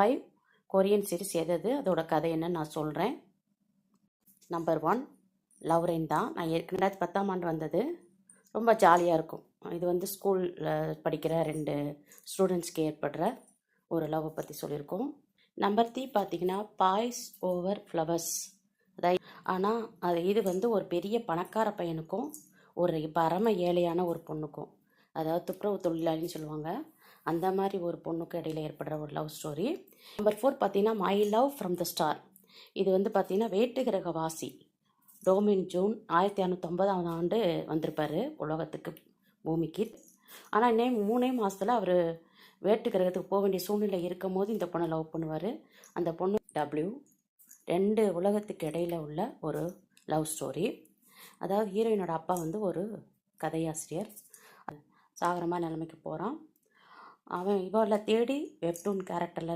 5 Korean series எது அதோட கதை என்னன்னு நான் சொல்கிறேன். நம்பர் 1 லவ் ரெயின் தான். நான் 2010ஆம் ஆண்டு வந்தது. ரொம்ப ஜாலியாக இருக்கும். இது வந்து ஸ்கூலில் படிக்கிற 2 ஸ்டூடெண்ட்ஸ்க்கு ஏற்படுற ஒரு லவ்வை பற்றி சொல்லியிருக்கோம். நம்பர் 3 பார்த்தீங்கன்னா பாய்ஸ் ஓவர் ஃப்ளவர்ஸ். ஆனால் இது வந்து ஒரு பெரிய பணக்கார பையனுக்கும் ஒரு பரம ஏழையான ஒரு பொண்ணுக்கும், அதாவது துப்புரவு தொழிலாளின்னு சொல்லுவாங்க, அந்த மாதிரி ஒரு பொண்ணுக்கு இடையில ஏற்படுற ஒரு லவ் ஸ்டோரி. நம்பர் 4 பார்த்தீங்கன்னா my love from the star. இது வந்து பார்த்தீங்கன்னா வேட்டுகிரகவாசி டோமின் ஜூன் 1650ஆம் ஆண்டு வந்திருப்பார் உலகத்துக்கு, பூமிக்கு. ஆனால் இன்னும் 3 மாதத்தில் அவர் வேட்டு கிரகத்துக்கு போக வேண்டிய சூழ்நிலை இருக்கும் போது இந்த பொண்ணை லவ் பண்ணுவார். அந்த பொண்ணு டபிள்யூ. 2 உலகத்துக்கு இடையில் உள்ள ஒரு லவ் ஸ்டோரி. அதாவது ஹீரோயினோட அப்பா வந்து ஒரு கதையாசிரியர், சாகரமாக நிலைமைக்கு போகிறான். அவன் இவளை தேடி வெப்டூன் கேரக்டரில்